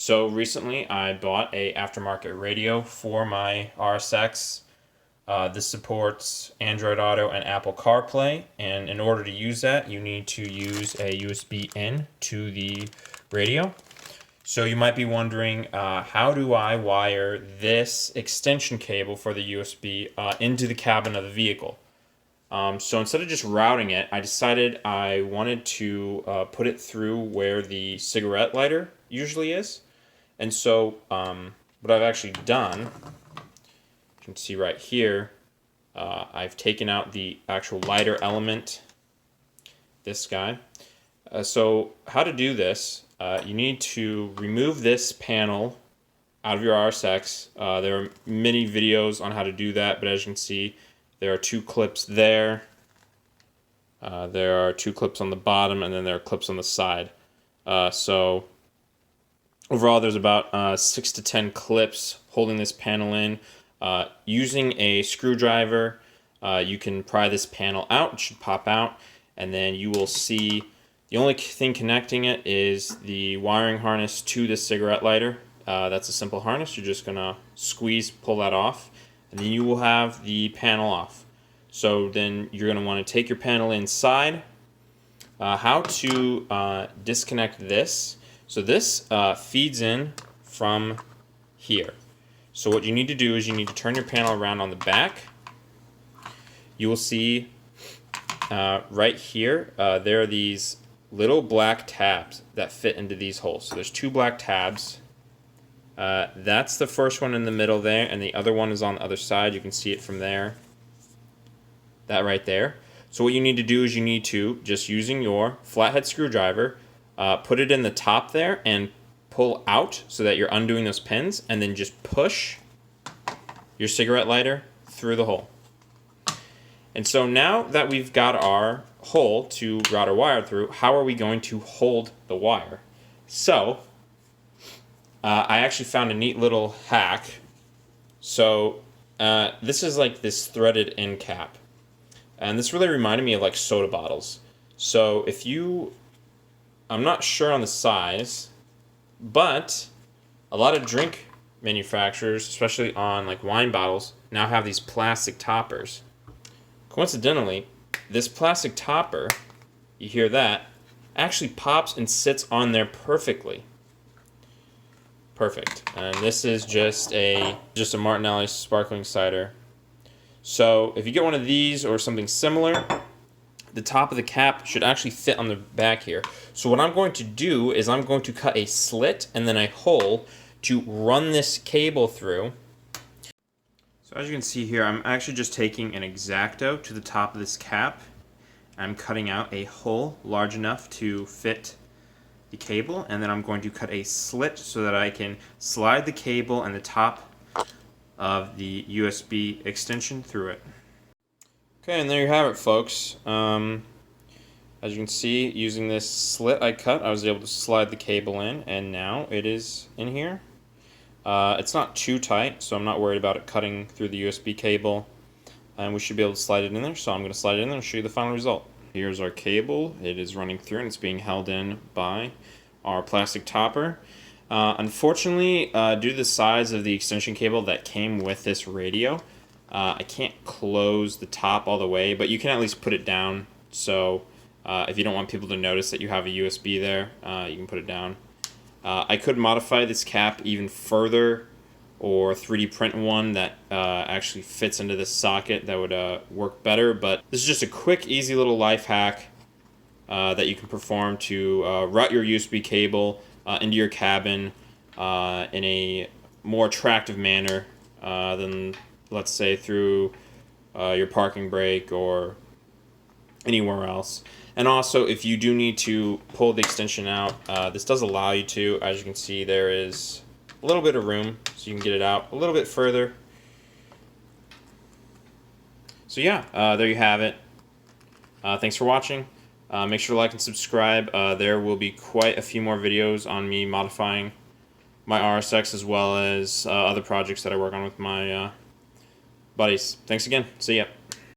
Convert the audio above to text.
So recently I bought a aftermarket radio for my RSX. This supports Android Auto and Apple CarPlay, and in order to use that you need to use a USB in to the radio. So you might be wondering, how do I wire this extension cable for the USB into the cabin of the vehicle? So instead of just routing it, I decided I wanted to put it through where the cigarette lighter usually is. And so what I've actually done, you can see right here, I've taken out the actual lighter element, this guy. So how to do this, you need to remove this panel out of your RSX. There are many videos on how to do that, but as you can see, there are two clips there. There are two clips on the bottom, and then there are clips on the side. So overall, there's about 6 to 10 clips holding this panel in. Using a screwdriver, you can pry this panel out. It should pop out, and then you will see the only thing connecting it is the wiring harness to the cigarette lighter. That's a simple harness. You're just gonna squeeze, pull that off, and then you will have the panel off. So then you're gonna want to take your panel inside. How to disconnect this. So this feeds in from here. So what you need to do is you need to turn your panel around on the back. You will see right here, there are these little black tabs that fit into these holes. So there's two black tabs. That's the first one in the middle there, and the other one is on the other side. You can see it from there. That right there. So what you need to do is you need to, just using your flathead screwdriver, put it in the top there and pull out so that you're undoing those pins, and then just push your cigarette lighter through the hole. And so now that we've got our hole to route our wire through, how are we going to hold the wire? So I actually found a neat little hack. So this is like this threaded end cap, and this really reminded me of like soda bottles. So if you, I'm not sure on the size, but a lot of drink manufacturers, especially on like wine bottles, now have these plastic toppers. Coincidentally, this plastic topper, you hear that, actually pops and sits on there perfectly. Perfect. And this is just a Martinelli sparkling cider. So if you get one of these or something similar, the top of the cap should actually fit on the back here. So what I'm going to do is I'm going to cut a slit and then a hole to run this cable through. So as you can see here, I'm actually just taking an Exacto to the top of this cap. I'm cutting out a hole large enough to fit the cable, and then I'm going to cut a slit so that I can slide the cable and the top of the USB extension through it. Okay, and there you have it, folks. As you can see, using this slit I cut, I was able to slide the cable in, and now it is in here. It's not too tight, so I'm not worried about it cutting through the USB cable, and we should be able to slide it in there. So I'm going to slide it in there and show you the final result. Here's our cable. It is running through, and it's being held in by our plastic topper. Unfortunately, due to the size of the extension cable that came with this radio, I can't close the top all the way, but you can at least put it down. So if you don't want people to notice that you have a USB there, you can put it down. I could modify this cap even further, or 3D print one that actually fits into this socket that would work better, but this is just a quick, easy little life hack that you can perform to route your USB cable into your cabin in a more attractive manner than, let's say, through your parking brake or anywhere else. And also, if you do need to pull the extension out, this does allow you to. As you can see, there is a little bit of room, so you can get it out a little bit further. So yeah, there you have it. Thanks for watching. Make sure to like and subscribe. There will be quite a few more videos on me modifying my RSX, as well as other projects that I work on with my buddies. Thanks again. See ya.